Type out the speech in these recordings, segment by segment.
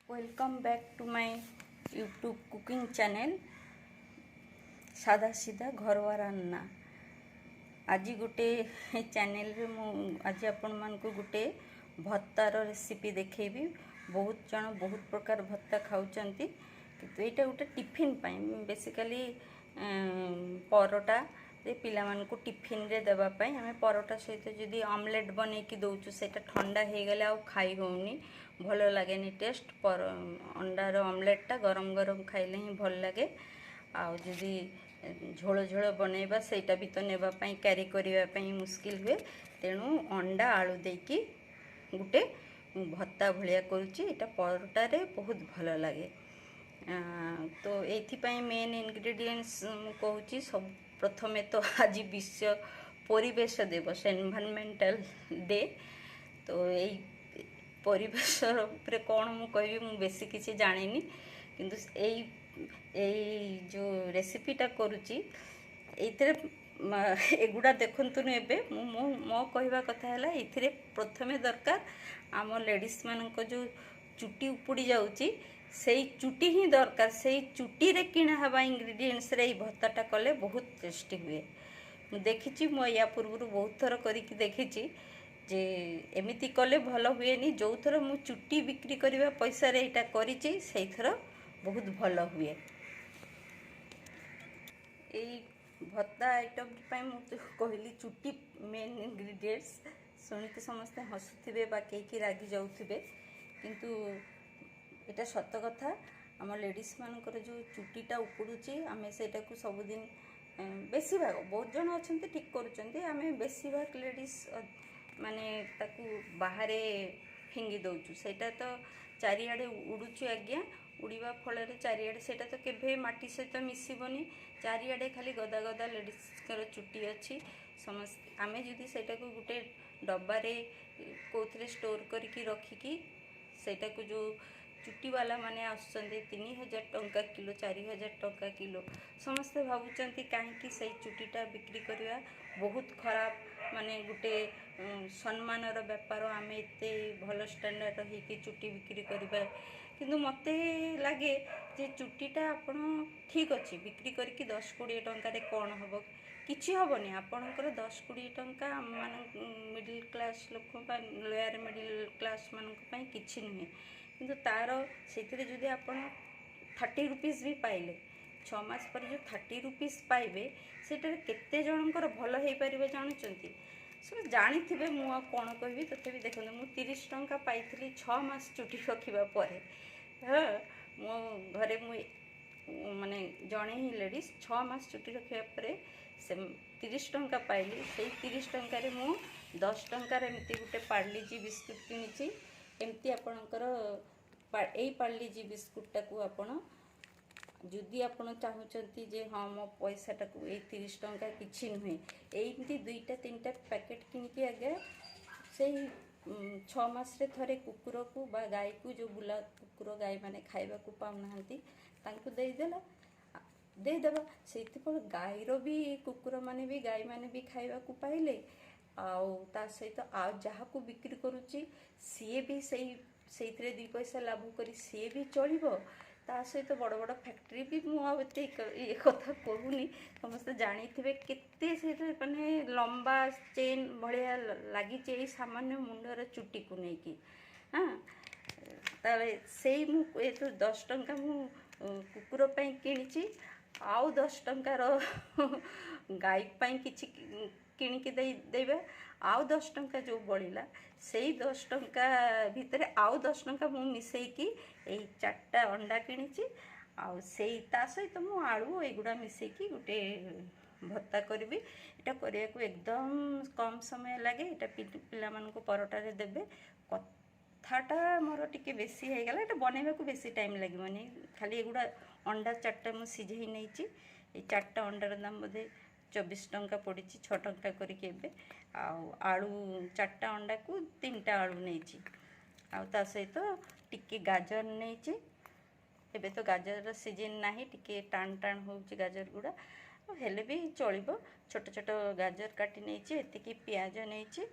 Welcome back to my YouTube cooking channel सादा सीधा घरवा रान्ना। आज गोटे चैनल रे मु आज आपण मान को गोटे भत्तार रेसिपी देखेबी। बहुत जन बहुत प्रकार भत्ता खाउचंती, किंतु एटा गोटे टिफिन पाई बेसिकली परोटा पिला मान को टिफिन रे देबा पाई हमें परोटा सहित जदी ऑमलेट बनै कि दउचु सेटा ठंडा हे गले आ खाई होउनी, भल लागेनी टेस्ट। पर अंडार ऑमलेटा गरम गरम खाइले ही भल लगे। आ जदी झोल झोल बनैबा सेटा भी तो नेबा पाई कैरी करिवा पाई मुश्किल हुए, तेणु अंडा आलू देकी गुटे भत्ता भलिया करूची। एटा परोटा रे बहुत भल लगे। तो एथिपाई मेन इंग्रेडिएंट्स कहूची। सब प्रथमे तो आज विश्व परिवेश दिवस एनवायरमेंटल डे। तो यही परिवेश रे कौन मु कहबी मु बेसी किसी जानिनी, किंतु यही जो रेसिपीटा करूची एथिरे एगुड़ा देखंतु एबे मो कहवा कथा है एथिरे प्रथमे दरकार आम लेडीज मानक जो चुटी उपुड़ी जाउची सेई चुटी ही दरकार। सेई चुटी रे किणा हवा इंग्रेडिएंट्स रे भत्ताटा कले बहुत टेस्टी हुए। मु देखिची मो या पूर्व बहुत थर करिकी देखिची जे एमिति कले भल हुए नी। जो थर मु चुटी बिक्री करबा पैसा रे एटा करिची सेई थर बहुत भल हुए। एई भत्ता आइटम पाई मु तो कहली चुटी मेन इंग्रेडिएंट्स सुनिके समस्ते हसुथिबे बा केकी रागी जाउथिबे, किंतु एटा सत कथा। आम लेडीज मानकर जो चुटीटा उपुड़ुची आमे सेटा को सबुदिन बेसी भाग बहुत जन अच्छा ठीक करुँच, आम बेसी भाग लेडीज माने ताकू बाहर फिंगी दौचु। सेटा तो चारिआडे उड़ुची आज्ञा, उड़ीबा फल चारिआडे सेटा तो केभे माटी सहित मिसबनी। चारिआडे खाली गदा गदा लेडीजर चुटी अच्छी समस्त। आमे जदि सेटा को गोटे डब्बारे कोथरे स्टोर करके रखिकी सेटा को जो चुटी वाला माने आसुचंदी 3000 टंका किलो 4000 टंका किलो समस्ते भावुचंती कहीं से चुटीटा बिक्री करवा बहुत खराब माने गोटे सम्मानर व्यापार। आम एते भल स्टैंडर्ड होइकी चुटी बिक्री करवा, किंतु मते लगे जे चुटीटा आपण ठीक अच्छी बिक्री करके 10-20 टंका कौन हम किसी हेनी। आपणकर 10-20 टंका मान मिडिल क्लास लोक लोअर मिडिल क्लास मान किसी नुहे, किंतु तार से जदि आप 30 रुपीज भी पाइले 6 मास पर जो 30 रुपीज पाइबे सेटार केते जनकर भल हो पार जानुचंती। सब जानी थे मु कौन कहबी। तथापि देखो मु 30 टंका पाई 6 मास चुटी रखा पर। हाँ मो घरे मु माने जड़े ही लेडीज 6 मास चुटी रखा पर से 30 टंका पाइली। से 30 टंकार मु 10 टंकार एमती गोटे पार्लीजी बिस्कुट किणी। एमती आपणकर यही पार्लीजी बिस्कुटा को आपण जदि आपण चाहूँगी जे हाँ मो पैसाटा को 30 टंका किसी नुहे एमती 2-3टा पैकेट किणिकी आगे से 6 मास रे थरे कुकुर को बा गाय को जो बुला कुकुर गाय माने खाइबा को पाउना देदेबा से गायर भी कुकुर माने भी गाय माने भी खाइबा को पाइले। आउ ता सहित आ जहाँ को बिक्री करुच्ची सी भी से 2 पैसा लाभ करी सी भी चलो। ता सहित बड़ बड़ फैक्ट्री भी मुझे ये कथा कहूनी, समस्त जानी थे केते से माने लंबा चेन भाया लगी सामान्य मुंडर चुटी को लेकिन। हाँ ताले से ये तो 10 टंका मु कुकुर पाई किणी, आउ 10 टंकार गाय पाई किछि किणिकी देबे। आउ 10 टंका जो बढ़ला से 10 टंका भितर आउ 10 टंका मु मिसेकी 4टा अंडा किणी। आउ से ता सहित मु आलू एगुड़ा मिसेकी गोटे भत्ता करी। एटा करिया को एकदम कम समय लगे। एटा पिला मान को परोटा रे देबे। कथाटा मोर टिके बेसी हे गला, एटा बनैबा को बेसी टाइम लागबनी। खाली एगुड़ा अंडा 4टा मु सिझेई नैची। ए 4टा अंडार दाम बोधे 24 टंका पड़ी 6 टंका करके आलू 4टा अंडा को 3टा आलू नहीं। आ सहित टिके गाजर नहीं। एबे तो गाजर सीजन नाही, टिके टाण टाण होउची गाजर गुड़ा हेले भी चलिबो। छोट छोट गाजर काटी नहीं, एतिकी प्याज नहीं,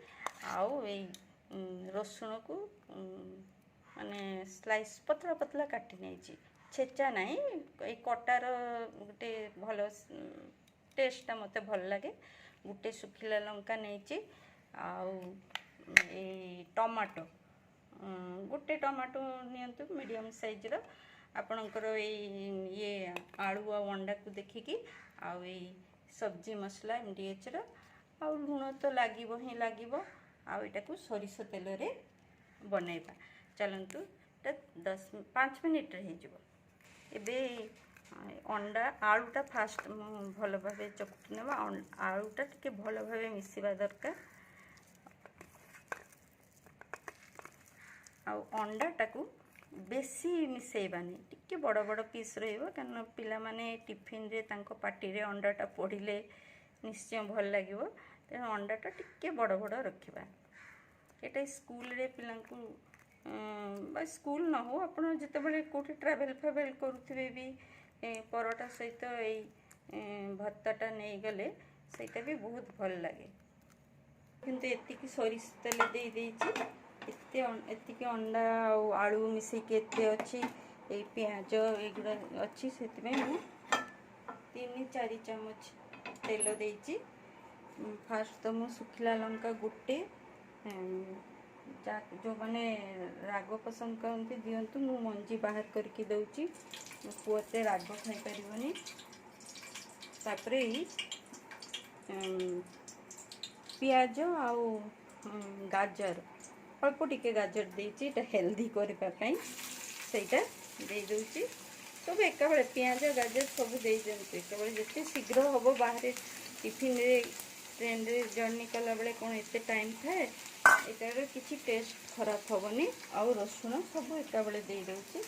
आउ रसुण को माने स्लाइस पतला पतला काटी नहीं छेचा नहीं कटार गोटे भल टेस्टा मत भल लगे गोटे सुखिला लंका नहीं टमाटो गोटे टमाटो नियंतु मीडियम साइज रो आपणकर ये आलू आ अंडा को देखिकी आउ सब्जी मसला MDH रो आ लुण तो लागिबो ही लागिबो आ एटा को सरिष तेल रे बनैबा चलंतु 5 मिनिट रे हे जिवो एबे अंडा आलूटा फास्ट भल भाव चकुटी नेबा आलूटा टिके भल भाव मिसिबा दरकार आ अंडाटा को बेसी मिसेबानी टिके बड़ बड़ पीस रहिबो कारण पिला माने टिफिन रे तांको पार्टी रे अंडाटा पड़िले निश्चय भल लागिबो तेणु अंडाटा टिके बड़ बड़ रखिबा एटा स्कूल रे पिलांकु स्कूल न हो आपण जिते बळे कोठी ट्रैवल फेवल करूथिबे भी परोटा सहित भत्ताटा नहीं गले सेटा भी बहुत भल लागे किंतु एतिकी सरिष तेल दे देछि एतिकी अंडा आलू मिसेकी एते अच्छी पियाज एगुड़ा अच्छी से 3-4 चमच तेल देछि फास्ट तो मु सुखिला लंका गोटे जो मैंने राग पसंद करते दिंतु मु मंजी बाहर करके दौची पुअते राग खाई पारिबनी तापरे पियाज आउ गाजर अल्प टिके गाजर देछि एटा हेल्दी करबा पई सेटा दे दउची सब एका बेले पियाज गाजर सब दे दियंतु एका बेले जते शीघ्र हबो बाहर टिफिन रे ट्रेन रे जर्नी कला बेले कोन एते टाइम थाए एटार किसी टेस्ट खराब हेनी आउ रसुण सब एका बेले दे दउची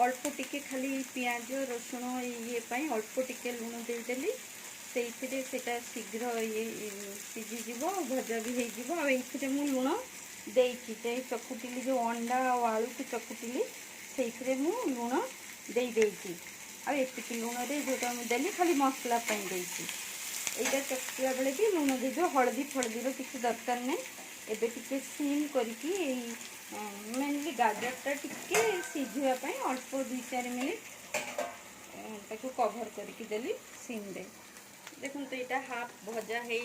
अल्प टिके खाली पियाज रसुण ये पाई अल्प टिके लुण देदेली से शीघ्र ये सीझीज भजा भी हो मु लुण देती चकुटिली जो अंडा और आलू को चकुटिली से मु लुण देती आती लुण जोटा देली खाली मसला यहाँ चकुटिया बेले भी लुण दे हलदी फलदी किसी दरकार नहीं एबे टिके सीम करके मेनली गाजरटा टिके सीझापी अल्प 2-4 मिनिट ताको कभर करके देली सीम रे देखो तो यहाँ हाफ भजा हो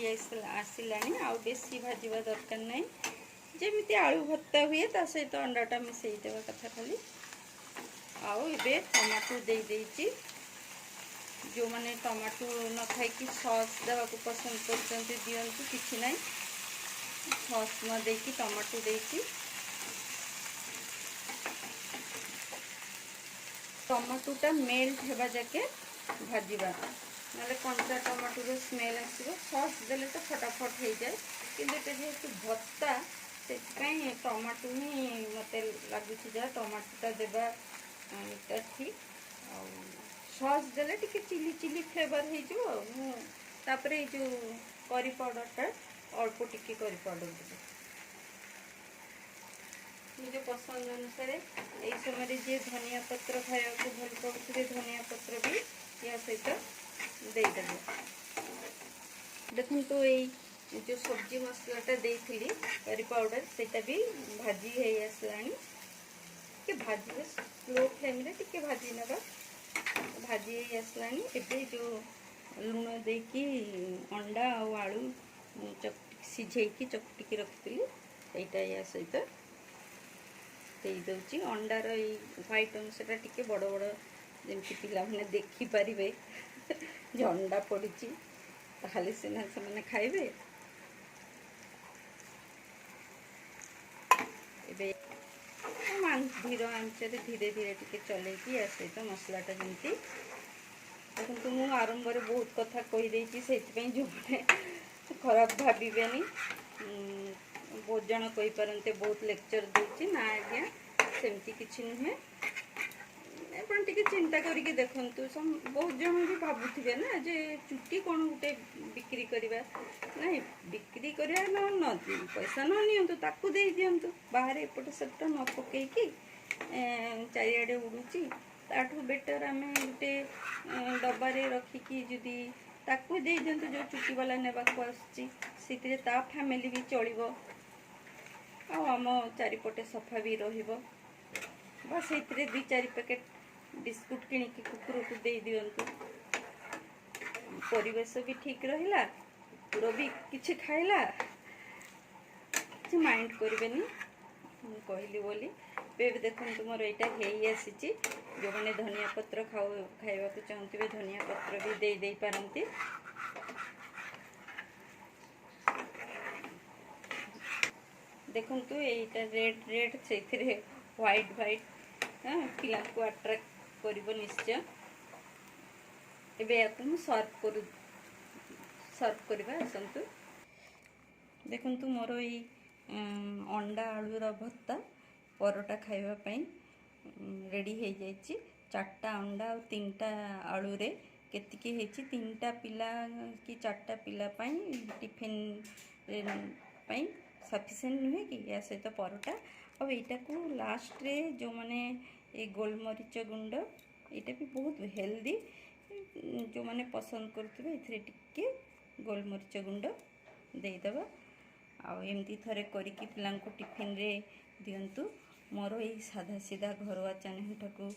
आसला आउ बेसी भाजवा दरकार नहीं जमी आलू भत्ता हुए ता सहित अंडाटा मिसई देवा कथा खाली आउ ए टमाटो दे देछि जो मैंने टमाटो न खाई सॉस देवा को पसंद करते दिंतु किसी ना सॉस न देकी टमाटो देछि टमाटोटा मेल्ट होगा जाके भाजवा ना कंचा टमाटोर स्मेल आसो सॉस देले तो फटाफट हो जाए कि जेहेतु भत्ता से टमाटो ही मत लगुच जहाँ टमाटोटा देवा ठीक सॉस देले टिके चिली चिली फ्लेवर हो जो करी पाउडरटा अल्प टिके करी पाउडर देवे निज पसंद अनुसार यही समय जी धनिया पत्र खाया को भल पड़े धनिया पत्र भी या सहित देदेवे देखो तो यही जो सब्जी मसलाटा देती करी पाउडर सेटा भी भाजी है आसला कि भाजी स्लो फ्लेम रे टिके भाजी नवा भाजी है आसला एबे जो लुण देकी अंडा और आलू सिझेकी चकटिकी रखी यहाँ या सहित दे दउची अंडार व्हाइट अंशटा टिके बड़ बड़ जमी पिला मैंने देखिपारे जो अंडा पड़ी ताहले सीना से खाइबे एबे धीर आंचरे धीरे धीरे टिके चलेकी या सहित मसलाटा जमी देखो मुझे आरंभ में बहुत कथा कहीदे से जो खराब भावेनि बहुत जन कहींपारते बहुत लेक्चर दूसरी ना आज्ञा सेमती किसी नुहे अपन टिके चिंता करके देखु बहुत जन भी भावुवे ना जे चुट्टी कौन गोटे बिक्री करवा ना बिक्री करवा न पैसा न नियंतु ताकू दे दिंतु बाहर एपटे सेपटे न पकईकी चारिआडे उड़ूची ताठू बेटर आम गोटे डब्बारे रखिकी जदि ताकू दे दिंतु जो चुटी वाला नेबाक आसुची ता फैमिली भी चलिबो आम चारिपटे सफा भी रहिबो बस ये 2-4 पैकेट बिस्कुट किणिकी कुकुर को दे दिंतु परिवेश भी ठीक रहिला कुकुर भी किछि खाइला किछि माइंड करेनि कहली बोली बेबी देखो मोर यहाँ आसी जो मैंने धनिया पत्र खाइबा चाहते धनिया पत्र भी दे पारती देखु यहीटा रेड रेड से व्हाइट व्हाइट हाँ पिला को अट्राक्ट कर निश्चय एबे सर्व करवा आसतु देखु मोर ये अंडा आलूर भत्ता परोटा खाइबापी रेडी हो जाइए 4टा अंडा और 3टा आलू रे केतिकी होइछि 3टा पिला कि 4टा पिला टिफिन पाई सफिशिएंट नुहे कि या सहित परोटा और यहाँ को लास्ट रे जो माने ये गोलमरीच गुंड यहाँ भी बहुत हेल्दी जो माने पसंद करुवे टिके गोलमरीच गुंड देदेबा आमती थे करिकी पिलांको टिफिन रे दिंतु मोर ये साधा सीधा घरुआ चैनल टाको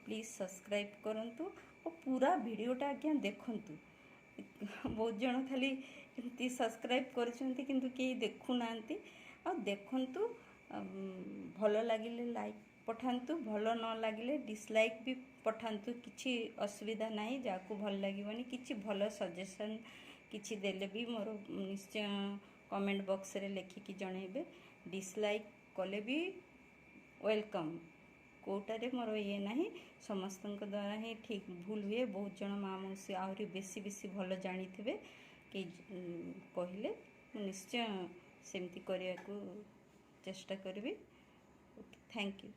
प्लीज सब्सक्राइब करंतु और पूरा वीडियोटा आज्ञा देखंतु बहुत जन खाली एमती सब्सक्राइब करछंती किंतु के देखु नांती आ देखंतु भल लागिले लाइक पठांतु भल न लागिले डिसलाइक भी पठांतु किछि असुविधा नाही जाको भल लागिवनी किछि भल सजेशन किछि देले भी मोर निश्चय कमेंट बॉक्स रे लिखिकी जनइबे डिसलाइक कले भी वेलकम कोटारे मोर ये नहीं समस्त द्वारा ही ठीक भूल हुए बहुत जन माँ मौसी आहरी बेसी बेसी भल जानी थे कि कहले निश्चय सेमती करने को चेष्टा करी थैंक यू।